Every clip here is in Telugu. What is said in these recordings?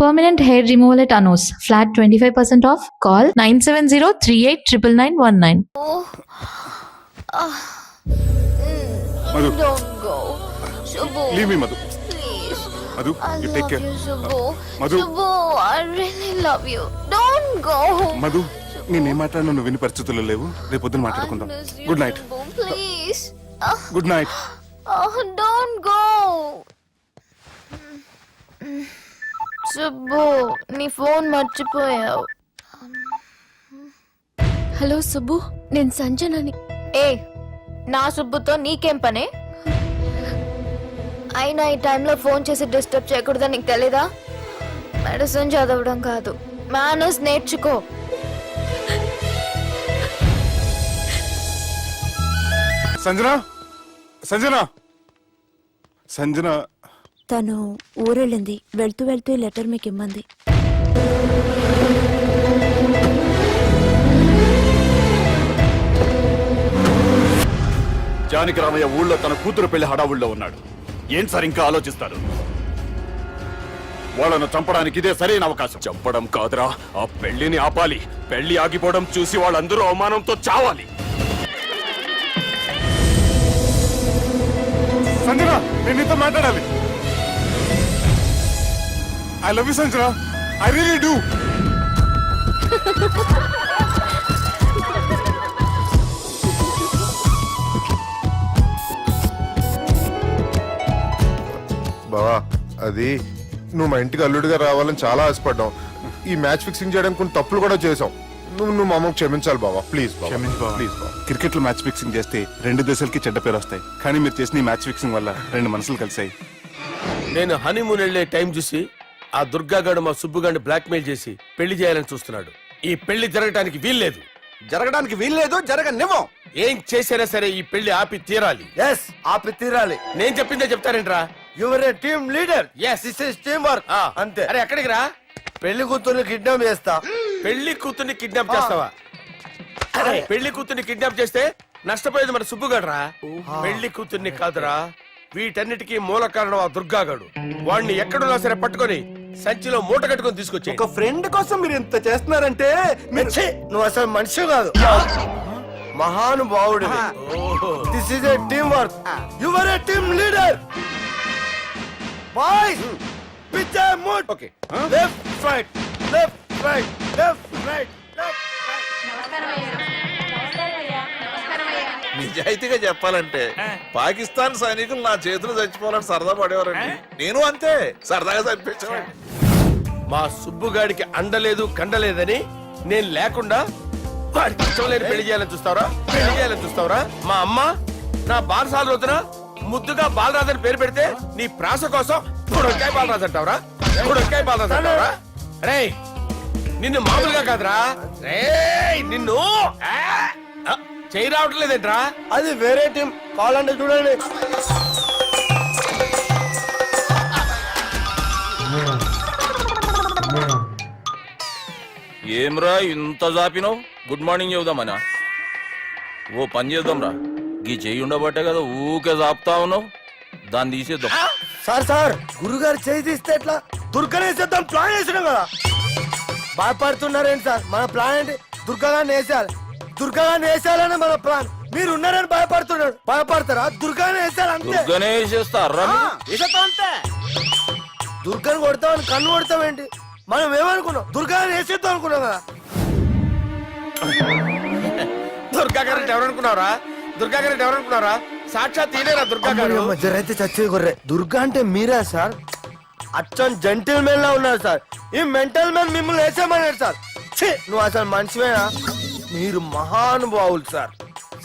Permanent hair removal at Anos. Flat 25% off. Call 970-389919. Madhu. Don't go. Subbu. Leave me, Madhu. Please. Madhu, I you love take care. you, Subbu. Madhu. Subbu, I really love you. Don't go. Madhu నేనేం మాట్లాడినా నువ్వు విని పరిస్థితుల్లో లేవు. రేపు పొద్దున మాట్లాడుకుందాం. I miss you, good night. Subbu, please. Good night. Don't go. Subbu నీ ఫోన్ మర్చిపోయావు. హలో సుబ్బు, నేను సంజనని. ఏ నా సుబ్బుతో నీకేం పనే? అయినా ఈ టైంలో ఫోన్ చేసి డిస్టర్బ్ చేయకూడదని నీకు తెలీదా? మెడిసిన్ చదవడం కాదు, మేనర్స్ నేర్చుకో. సంజన, సంజన, సంజన. తను ఊరెళ్ళింది. వెళ్తూ వెళ్తూ ఈ లెటర్ మీకు ఇమ్మంది. జానకి రామయ్య ఊళ్ళో తన కూతురు పెళ్లి హడావుల్లో ఉన్నాడు. ఏం సార్ ఇంకా ఆలోచిస్తారు? వాళ్ళను చంపడానికి ఇదే సరైన అవకాశం. చంపడం కాదురా, ఆ పెళ్లిని ఆపాలి. పెళ్లి ఆగిపోవడం చూసి వాళ్ళందరూ అవమానంతో చావాలి. సంజన, నేను నీతో మాట్లాడాలి. I love you Sanjana, I really do. బావా, అది నువ్వు మా ఇంటికి అల్లుడిగా రావాలని చాలా ఆశపడ్డాం. ఈ మ్యాచ్ ఫిక్సింగ్ చేయడానికి కొన్ని తప్పులు కూడా చేసాం. నువ్వు మా అమ్మకు క్షమించాలి బావా, ప్లీజ్ క్షమించు బావ. ప్లీజ్ బావా. క్రికెట్ లో మ్యాచ్ ఫిక్సింగ్ చేస్తే 2 దేశాలకి చెడ్డ పేరు వస్తాయి. కానీ మీరు చేసిన ఈ మ్యాచ్ ఫిక్సింగ్ వల్ల 2 మనసులు కలిసాయి. నేను హనీమూన్ వెళ్లే టైం చూసి ఆ దుర్గాగాడు మా సుబ్బుగాడిని బ్లాక్మెయిల్ చేసి పెళ్లి చేయాలని చూస్తున్నాడు. ఈ పెళ్లి జరగటానికి వీల్లేదు. జరగడానికి వీల్లేదు, జరగనివ్వం. ఏం చేసినా సరే ఈ పెళ్లి ఆపి తీరాలి. ఎస్, ఆపి తీరాలి. నేను చెప్పిందే చెప్తారేంట్రా? Your a team leader. Yes. This is team work. అంతే. అరే ఎక్కడికి రా? పెళ్లి కూతుర్ని కిడ్నాప్ చేస్తా. పెళ్లి కూతుర్ని కిడ్నాప్ చేస్తావా? అరే పెళ్లి కూతుర్ని కిడ్నాప్ చేస్తే నష్టపోయేది మన సుబ్బుగాడ్రా. పెళ్లి కూతుర్ని కాదురా, వీటన్నిటికీ మూల కారణం ఆ దుర్గాగాడు. వాణ్ణి ఎక్కడున్నా సరే పట్టుకొని సంచిలో మూట కట్టుకొని తీసుకొచ్చి ఒక ఫ్రెండ్ కోసం మీరు ఇంత చేస్తున్నారంటే ఛీ, నువ్వు అసలు మనిషి కాదు, మహానుభావుడు. This is a team work. Your a team leader. Boys, pitch A mood. Okay. Left right, left right, left right, left right. నిజాయితీగా చెప్పాలంటే పాకిస్తాన్ సైనికులు నా చేతులు చచ్చిపోవాలని సరదా పడేవారండి. నేను అంతే సరదాగా చనిపించాను. మా సుబ్బుగాడికి అండలేదు కండలేదని నేను లేకుండా వాడికి ఇష్టం లేని పెళ్లి చేయాలని చూస్తావరా? పెళ్లి చేయాలని చూస్తావరా? మా అమ్మ నా బాలసాల రోజున ముద్దుగా బాలరాజు అని పేరు పెడితే నీ ప్రాస కోసం బుడక్కాయ బాలరాజు అంటావరా? బుడక్కాయ బాలరాజు అంటావరా? రేయ్ నిన్ను మామూలుగా కాదురా, రేయ్ నిన్ను చేయి రావట్లేదేంట్రా? అది వేరే టీం, కావాలంటే చూడండి. ఏమ్రా ఇంత జాపినావు? Good morning చెబుదామనా? ఓ పని చేద్దాం రా, గీ చెయ్యి ఉండబట్టే కదా ఊకే జాపుతా ఉన్నావు. దాన్ని తీసేద్దాం. సార్ సార్, గురుగారు చేయి తీస్తే ఎట్లా? దుర్గనేసేద్దాం ప్లాన్ వేసినాం కదా. భయపడుతున్నారేంటి సార్? మన ప్లాన్ ఏంటి? దుర్గాన్ని వేసేయాలి. దుర్గాన్ని వేసేయాలని మన ప్లాన్. మీరు ఉన్నారని భయపడుతున్నాడు. భయపడతారా? దుర్గాన్ని వేసేయాలి అంతే. దుర్గనే వేసేస్తారా? దుర్గాని కొడతామని కన్ను కొడతామేంటి? మనం ఏమనుకున్నాం? దుర్గాన్ని వేసేద్దాం అనుకున్నాం కదా. దుర్గా గారు ఎవరనుకున్నారా? దుర్గా గారు ఎవరనుకున్నారా? సాక్షాత్ తీరేరా దుర్గా గారు. జరైతే చచ్చే గొర్రె. దుర్గా అంటే మీరా సార్? అచ్చం జెంటిల్ మెన్ లా ఉన్నారు సార్. ఈ మెంటల్ మెన్ మిమ్మల్ని వేసేమన్నాడు సార్. ఛీ, నువ్వు అసలు మనిషివేనా? మీరు మహానుభావులు సార్,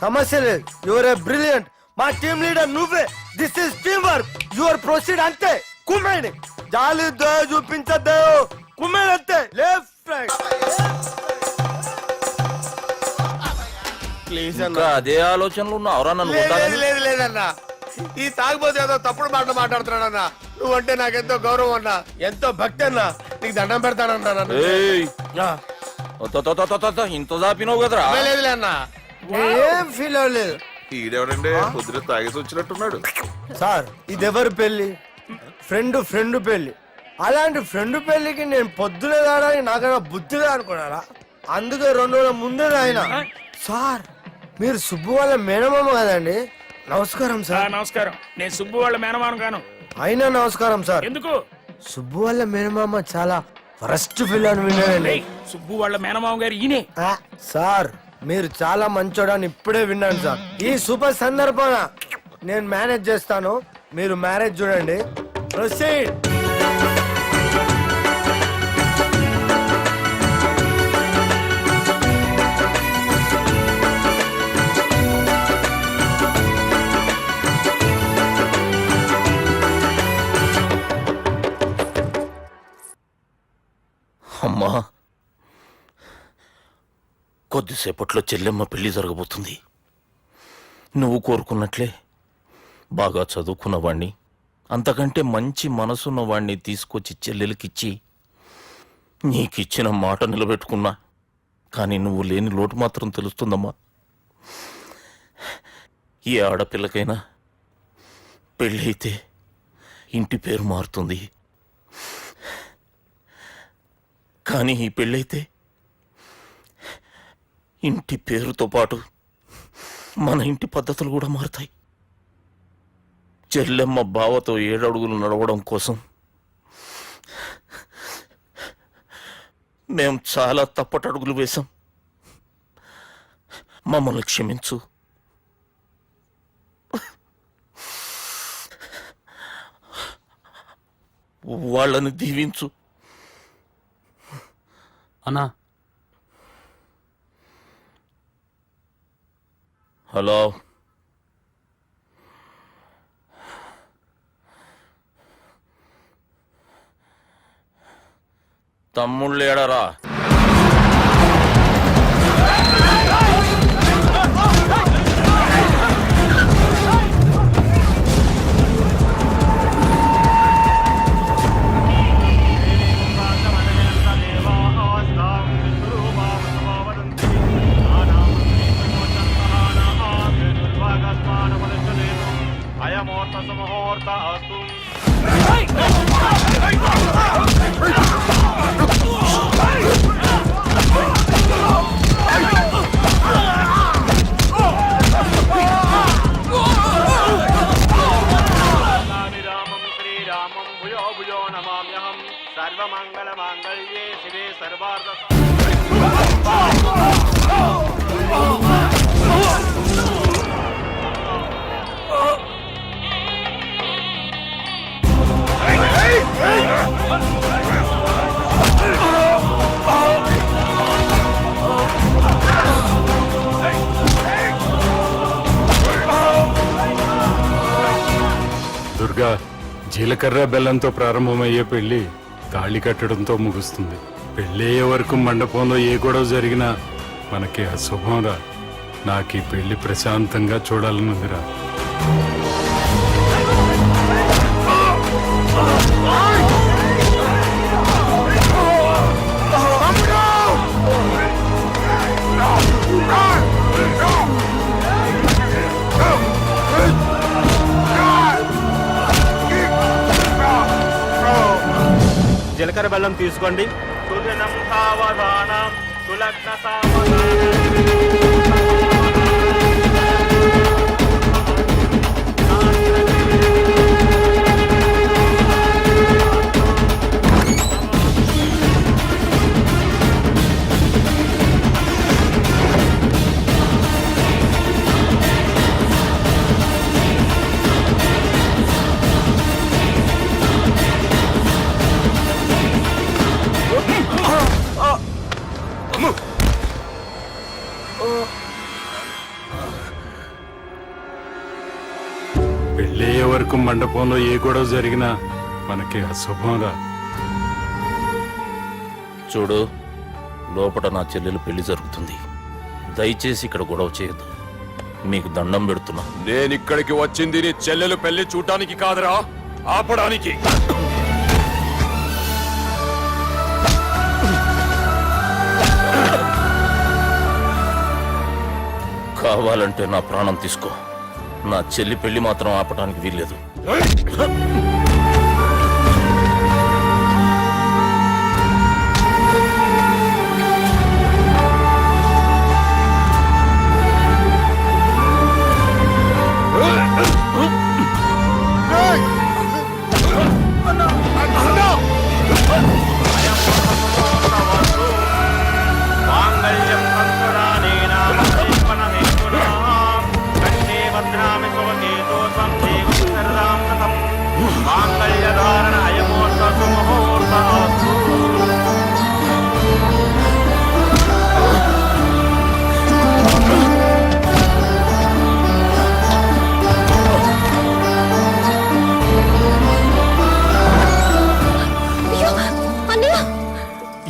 సమస్య లేదు. Your a brilliant. మా టీమ్ లీడర్ నువ్వే. This is team work. Your proceed అంతే. కుమ్మేయండి. జాలి దయ చూపించద్దు. కుమ్మేయండి అంతే. Left right. ప్లీజ్ ఇంకా అదే ఆలోచనలు ఉన్నావురా? నన్ను లేదు లేదన్నా, ఈ తాగుబోతు ఏదో తప్పుడు మాట మాట్లాడుతున్నాడన్నా. నువ్వంటే నాకెంతో గౌరవం అన్నా, ఎంతో భక్తి అన్నా. నీకు దండం పెడతానన్నా. ఇంత జాపినావు కదరా? లేదులే అన్నా, ఏం ఫీల్ అవ్వలేదు ఈడెవడండి పొద్దున తాగేసి వచ్చినట్టున్నాడు. సార్. ఇది ఎవరు పెళ్లి? ఫ్రెండ్ పెళ్లి. అలాంటి ఫ్రెండ్ పెళ్లికి నేను పొద్దునే రావడానికి నాకైనా బుద్ధిగా అనుకున్నారా? అందుకే 2 రోజుల ముందే ఆయన. సార్ మీరు సుబ్బు వాళ్ళ మేనమామ కదండి? నమస్కారం సార్. నమస్కారం. నేను సుబ్బు వాళ్ళ మేనమాను గాను. అయినా నమస్కారం సార్. ఎందుకు? సుబ్బు వాళ్ళ మేనమామ చాలా ఫస్ట్ ఫిల్ అని విన్నానండి. సుబ్బు వాళ్ళ మేనమామ గారు ఈయనే. సార్ మీరు చాలా మంచోడని ఇప్పుడే విన్నాను సార్. ఈ సూపర్ సందర్భాన నేను మేనేజ్ చేస్తాను, మీరు మ్యారేజ్ చూడండి. ప్రొసీడ్. అమ్మా, కొద్దిసేపట్లో చెల్లెమ్మ పెళ్లి జరగబోతుంది. నువ్వు కోరుకున్నట్లే బాగా చదువుకున్నవాణ్ణి, అంతకంటే మంచి మనసున్న వాణ్ణి తీసుకొచ్చి చెల్లెలకిచ్చి నీకిచ్చిన మాట నిలబెట్టుకున్నా. కానీ నువ్వు లేని లోటు మాత్రం తెలుస్తుందమ్మా. ఏ ఆడపిల్లకైనా పెళ్ళి అయితే ఇంటి పేరు మారుతుంది. కానీ ఈ పెళ్ళైతే ఇంటి పేరుతో పాటు మన ఇంటి పద్ధతులు కూడా మారుతాయి. చెల్లెమ్మ బావతో 7 అడుగులు నడవడం కోసం మేం చాలా తప్పటడుగులు వేశాం. మమ్మల్ని క్షమించు. వాళ్ళని దీవించు. అన్నా, హలో, తమ్ముళ్ళేడరా? సర్వమంగళమాంగళ్యే శివే సర్వార్థ దుర్గా, జీలకర్ర బెల్లంతో ప్రారంభమయ్యే పెళ్లి తాళి కట్టడంతో ముగుస్తుంది. పెళ్ళయ్యే వరకు మండపంలో ఏ గొడవ జరిగినా మనకి అశుభంరా. నాకు ఈ పెళ్లి ప్రశాంతంగా చూడాలనుందిరా. జీలకర్ర బెల్లం తీసుకోండి. సుజనం సావధానం సులగ్న సావధానం. పెళ్ళయ్యే వరకు మండపంలో ఏ గొడవ జరిగినా మనకి అశుభంరా. చూడు, లోపల నా చెల్లెలు పెళ్లి జరుగుతుంది. దయచేసి ఇక్కడ గొడవ చేయొద్దు. మీకు దండం పెడుతున్నా. నేనిక్కడికి వచ్చింది నీ చెల్లెలు పెళ్లి చూడటానికి కాదురా, ఆపడానికి. కావాలంటే నా ప్రాణం తీసుకో, నా చెల్లి పెళ్లి మాత్రం ఆపడానికి వీల్లేదు.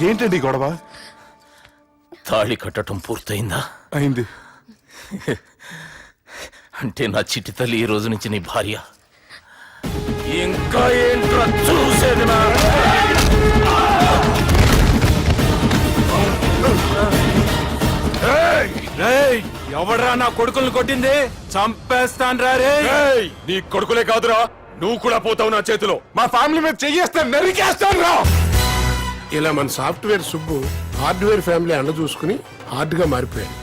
ఏంటండి ఈ గొడవ? తాళి కట్టడం పూర్తయిందా? అయింది. అంటే నా చిట్టి తల్లి ఈ రోజు నుంచి నీ భార్య. ఇంకా ఏంట్రా చూసేది నా? ఎవడరా నా కొడుకులను కొట్టింది? చంపేస్తాను రా రే. ఏయ్, నీ కొడుకులే కాదురా, నువ్వు కూడా పోతావు నా చేతిలో. మా ఫ్యామిలీ మీద చెయ్యేస్తాను, నరికేస్తాను రా. ఇలా మన సాఫ్ట్వేర్ సుబ్బు హార్డ్వేర్ ఫ్యామిలీ అండ చూసుకుని హార్డ్ గా మారిపోయాడు.